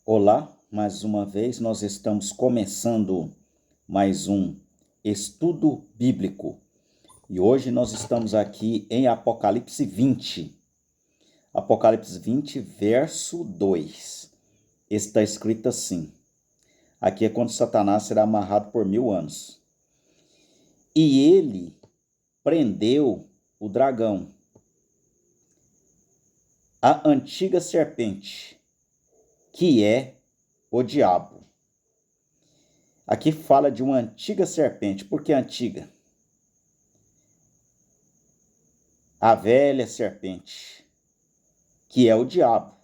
Olá, mais uma vez nós estamos começando mais um estudo bíblico e hoje nós estamos aqui em Apocalipse 20. Apocalipse 20, verso 2. Está escrito assim: aqui é quando Satanás será amarrado por 1000 anos. E ele prendeu o dragão, a antiga serpente, que é o diabo. Aqui fala de uma antiga serpente. Por que antiga? A velha serpente, que é o diabo.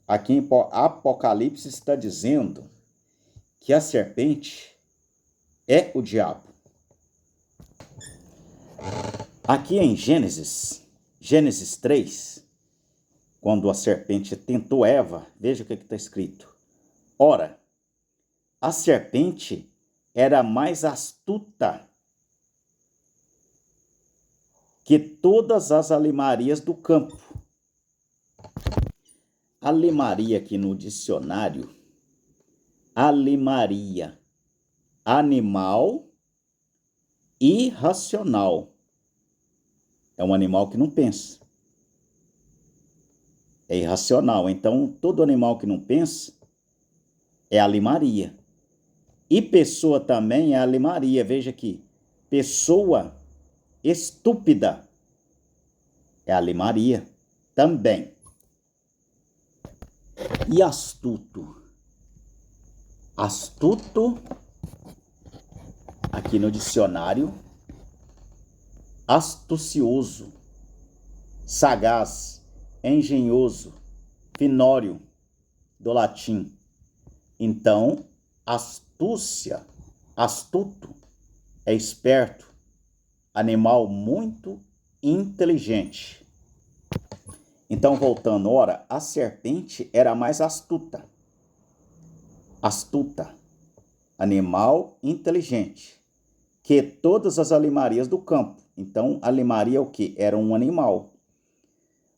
Aqui em Apocalipse está dizendo que a serpente é o diabo. Aqui em Gênesis 3, quando a serpente tentou Eva, veja o que está escrito. Ora, a serpente era mais astuta que todas as alimarias do campo. Alimaria aqui no dicionário, alimaria, animal irracional. É um animal que não pensa. É irracional. Então, todo animal que não pensa é alimaria. E pessoa também é alimaria. Veja aqui. Pessoa estúpida é alimaria também. E astuto? Astuto, aqui no dicionário, astucioso, sagaz, engenhoso, finório, do latim. Então, astúcia, astuto, é esperto, animal muito inteligente. Então, voltando, ora, a serpente era mais astuta. Astuta, animal inteligente, que todas as alimarias do campo. Então, alimaria é o que? Era um animal.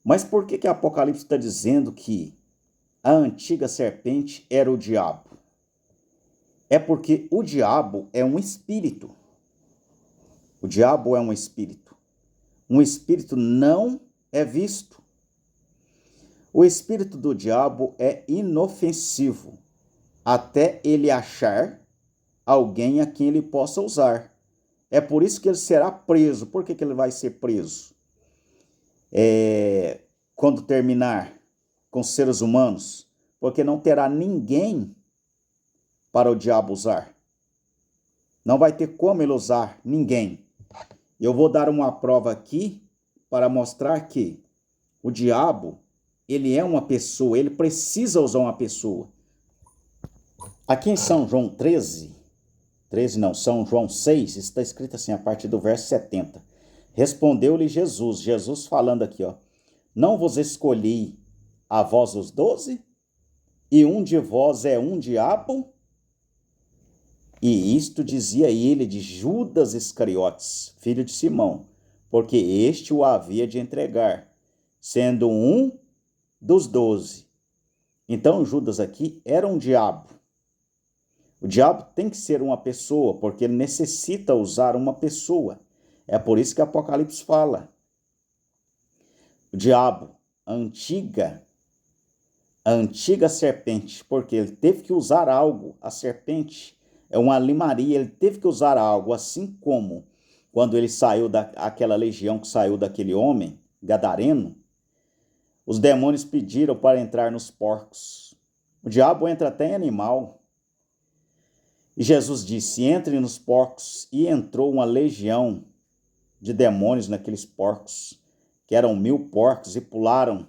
Mas por que Apocalipse está dizendo que a antiga serpente era o diabo? É porque o diabo é um espírito. O diabo é um espírito. Um espírito não é visto. O espírito do diabo é inofensivo, até ele achar alguém a quem ele possa usar. É por isso que ele será preso. Por que ele vai ser preso? Quando terminar com os seres humanos, porque não terá ninguém para o diabo usar. Não vai ter como ele usar ninguém. Eu vou dar uma prova aqui para mostrar que o diabo, ele é uma pessoa, ele precisa usar uma pessoa. Aqui em São João 13 não, São João 6, está escrito assim, a partir do verso 70. Respondeu-lhe Jesus falando aqui, ó: não vos escolhi a vós os 12? E um de vós é um diabo? E isto dizia ele de Judas Iscariotes, filho de Simão, porque este o havia de entregar, sendo um dos 12. Então Judas aqui era um diabo. O diabo tem que ser uma pessoa, porque ele necessita usar uma pessoa. É por isso que Apocalipse fala. O diabo, a antiga serpente, porque ele teve que usar algo. A serpente é uma limaria, ele teve que usar algo, assim como quando ele saiu daquela legião que saiu daquele homem, gadareno, os demônios pediram para entrar nos porcos. O diabo entra até em animal. E Jesus disse: entre nos porcos. E entrou uma legião de demônios naqueles porcos, que eram 1000 porcos, e pularam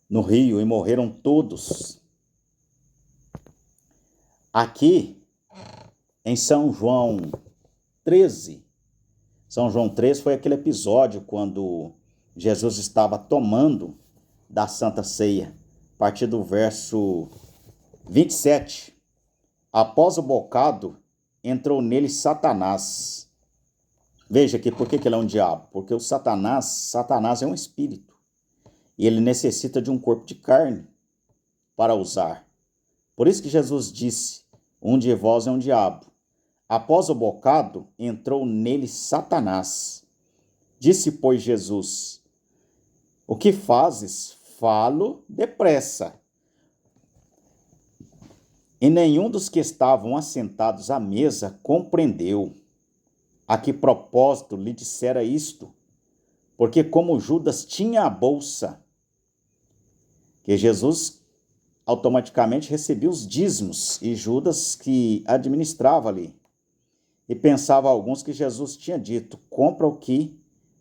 no rio e morreram todos. Aqui em São João 13, São João 13 foi aquele episódio quando Jesus estava tomando da Santa Ceia, a partir do verso 27. Após o bocado, entrou nele Satanás. Veja aqui por que ele é um diabo. Porque o Satanás é um espírito. E ele necessita de um corpo de carne. para usar. Por isso que Jesus disse: um de vós é um diabo. Após o bocado, entrou nele Satanás. Disse, pois, Jesus: o que fazes? Falo depressa. E nenhum dos que estavam assentados à mesa compreendeu a que propósito lhe dissera isto, porque como Judas tinha a bolsa, que Jesus automaticamente recebia os dízimos, e Judas que administrava ali. E pensava alguns que Jesus tinha dito: compra o que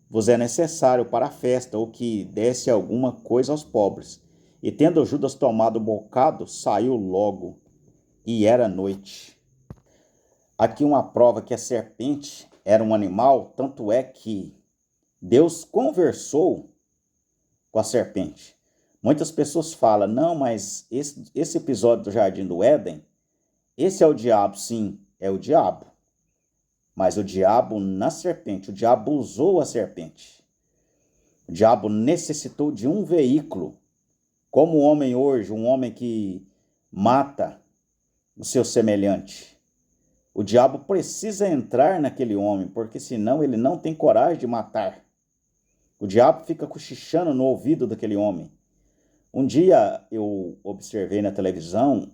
vos é necessário para a festa, ou que desse alguma coisa aos pobres. E tendo Judas tomado o bocado, saiu logo, e era noite. Aqui uma prova que a serpente era um animal, tanto é que Deus conversou com a serpente. Muitas pessoas falam: não, mas esse episódio do Jardim do Éden, esse é o diabo. Sim, é o diabo. Mas o diabo na serpente, o diabo usou a serpente. O diabo necessitou de um veículo. Como o homem hoje, um homem que mata o seu semelhante. O diabo precisa entrar naquele homem, porque senão ele não tem coragem de matar. O diabo fica cochichando no ouvido daquele homem. Um dia eu observei na televisão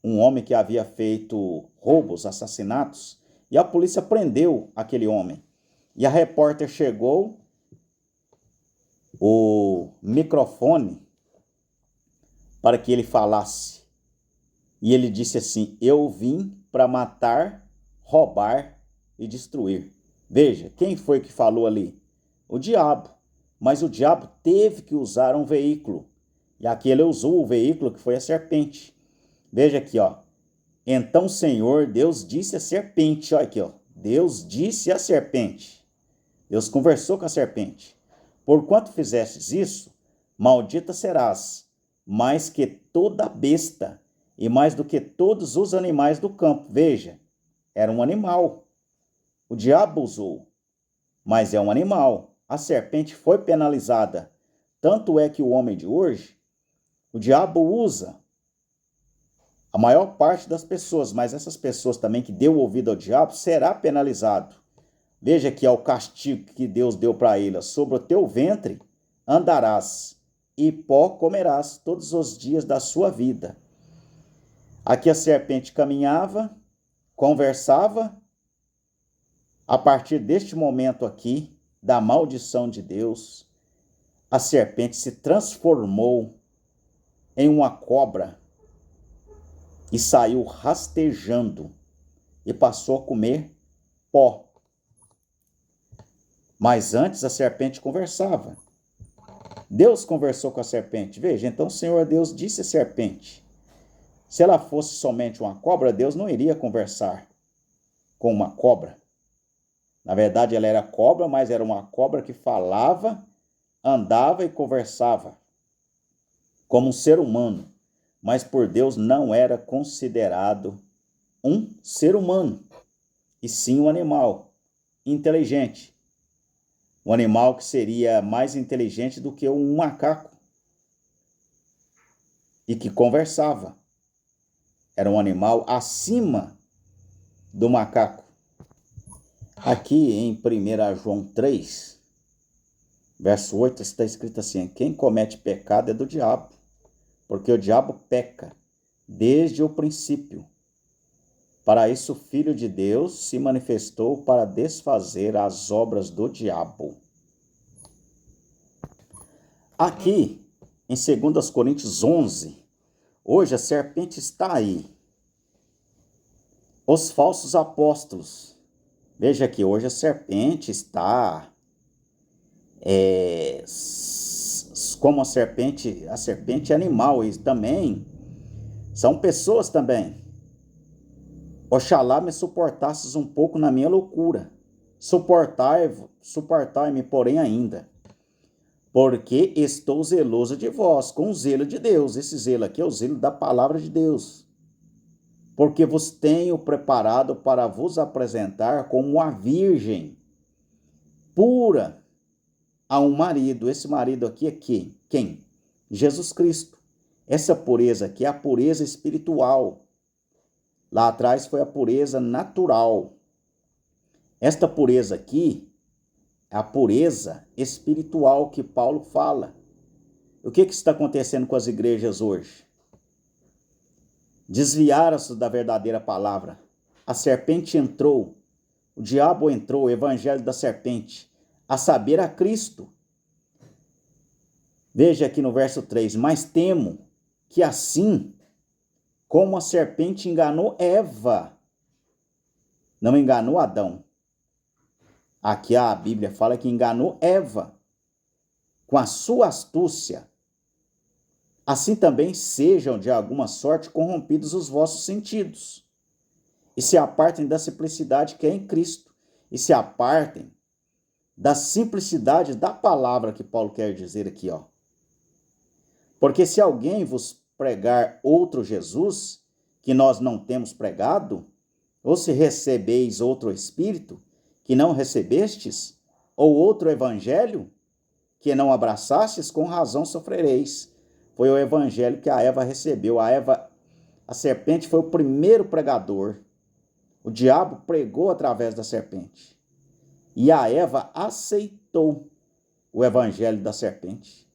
um homem que havia feito roubos, assassinatos, e a polícia prendeu aquele homem. E a repórter chegou, o microfone, para que ele falasse. E ele disse assim: eu vim para matar, roubar e destruir. Veja, quem foi que falou ali? O diabo. Mas o diabo teve que usar um veículo. E aqui ele usou o veículo que foi a serpente. Veja aqui, ó. Então, Senhor, Deus disse à serpente, olha aqui, ó. Deus disse à serpente. Deus conversou com a serpente. Porquanto fizestes isso, maldita serás, mais que toda besta, e mais do que todos os animais do campo. Veja, era um animal. O diabo usou, mas é um animal. A serpente foi penalizada. Tanto é que o homem de hoje, o diabo usa a maior parte das pessoas, mas essas pessoas também que deu ouvido ao diabo será penalizado. Veja que é o castigo que Deus deu para ele: sobre o teu ventre andarás, e pó comerás todos os dias da sua vida. Aqui a serpente caminhava, conversava. A partir deste momento aqui, da maldição de Deus, a serpente se transformou em uma cobra e saiu rastejando e passou a comer pó. Mas antes a serpente conversava. Deus conversou com a serpente. Veja, então o Senhor Deus disse à serpente: se ela fosse somente uma cobra, Deus não iria conversar com uma cobra. Na verdade, ela era cobra, mas era uma cobra que falava, andava e conversava como um ser humano. Mas por Deus não era considerado um ser humano, e sim um animal inteligente. Um animal que seria mais inteligente do que um macaco e que conversava. Era um animal acima do macaco. Aqui em 1 João 3, verso 8, está escrito assim: quem comete pecado é do diabo, porque o diabo peca desde o princípio. Para isso o Filho de Deus se manifestou para desfazer as obras do diabo. Aqui, em 2 Coríntios 11, hoje a serpente está aí. Os falsos apóstolos. Veja que hoje a serpente está como a serpente animal, e também são pessoas também. Oxalá me suportasses um pouco na minha loucura. Suportai-me, porém, ainda. Porque estou zeloso de vós, com o zelo de Deus. Esse zelo aqui é o zelo da palavra de Deus. Porque vos tenho preparado para vos apresentar como a virgem pura a um marido. Esse marido aqui é quem? Jesus Cristo. Essa pureza aqui é a pureza espiritual. Lá atrás foi a pureza natural. Esta pureza aqui é a pureza espiritual que Paulo fala. O que está acontecendo com as igrejas hoje? Desviaram-se da verdadeira palavra. A serpente entrou, o diabo entrou, o evangelho da serpente, a saber, a Cristo. Veja aqui no verso 3, mas temo que assim como a serpente enganou Eva, não enganou Adão. Aqui a Bíblia fala que enganou Eva com a sua astúcia. Assim também sejam de alguma sorte corrompidos os vossos sentidos, e se apartem da simplicidade que é em Cristo, e se apartem da simplicidade da palavra que Paulo quer dizer aqui, ó. Porque se alguém vos pregar outro Jesus, que nós não temos pregado, ou se recebeis outro Espírito, que não recebestes, ou outro Evangelho, que não abraçastes, com razão sofrereis. Foi o Evangelho que a Eva recebeu. A serpente foi o primeiro pregador. O diabo pregou através da serpente. E a Eva aceitou o Evangelho da serpente.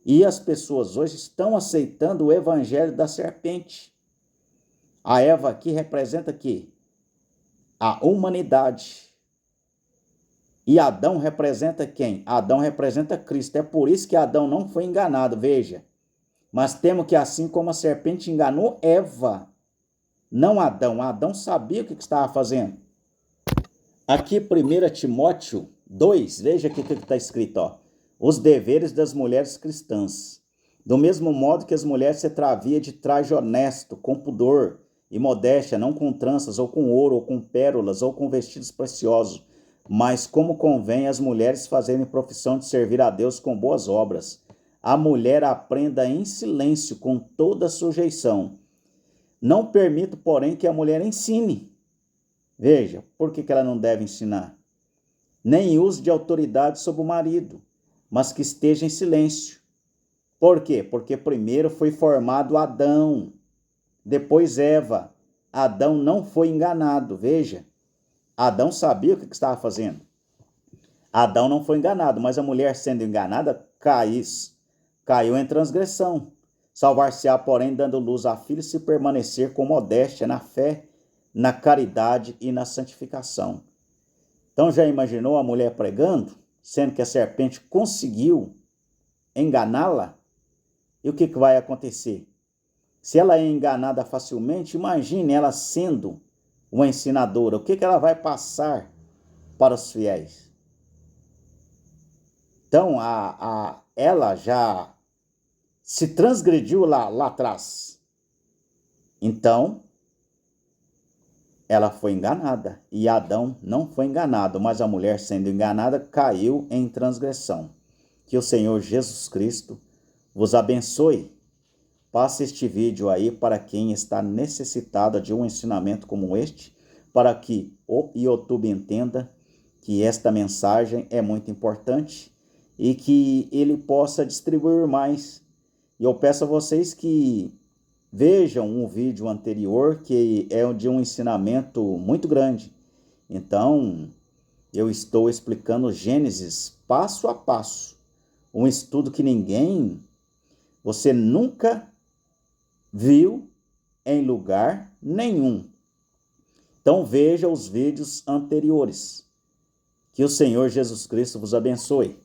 E as pessoas hoje estão aceitando o Evangelho da serpente. A Eva aqui representa aqui a humanidade. E Adão representa quem? Adão representa Cristo. É por isso que Adão não foi enganado, veja. Mas temo que assim como a serpente enganou Eva, não Adão. Adão sabia o que estava fazendo. Aqui 1 Timóteo 2, veja aqui o que está escrito, ó. Os deveres das mulheres cristãs. Do mesmo modo que as mulheres se traviam de traje honesto, com pudor e modéstia, não com tranças, ou com ouro, ou com pérolas, ou com vestidos preciosos, mas como convém às mulheres fazerem profissão de servir a Deus com boas obras. A mulher aprenda em silêncio, com toda sujeição. Não permito, porém, que a mulher ensine. Veja, por que ela não deve ensinar? Nem use de autoridade sobre o marido, mas que esteja em silêncio. Por quê? Porque primeiro foi formado Adão, depois Eva. Adão não foi enganado, veja. Adão sabia o que estava fazendo. Adão não foi enganado, mas a mulher sendo enganada caiu em transgressão. Salvar-se-á, porém, dando luz à filha, se permanecer com modéstia na fé, na caridade e na santificação. Então já imaginou a mulher pregando, sendo que a serpente conseguiu enganá-la? E o que vai acontecer? Se ela é enganada facilmente, imagine ela sendo uma ensinadora. O que ela vai passar para os fiéis? Então, ela já se transgrediu lá atrás. Então, ela foi enganada. E Adão não foi enganado, mas a mulher, sendo enganada, caiu em transgressão. Que o Senhor Jesus Cristo vos abençoe. Passe este vídeo aí para quem está necessitado de um ensinamento como este, para que o YouTube entenda que esta mensagem é muito importante e que ele possa distribuir mais. E eu peço a vocês que vejam um vídeo anterior que é de um ensinamento muito grande. Então, eu estou explicando Gênesis passo a passo. Um estudo que você nunca viu em lugar nenhum. Então veja os vídeos anteriores. Que o Senhor Jesus Cristo vos abençoe.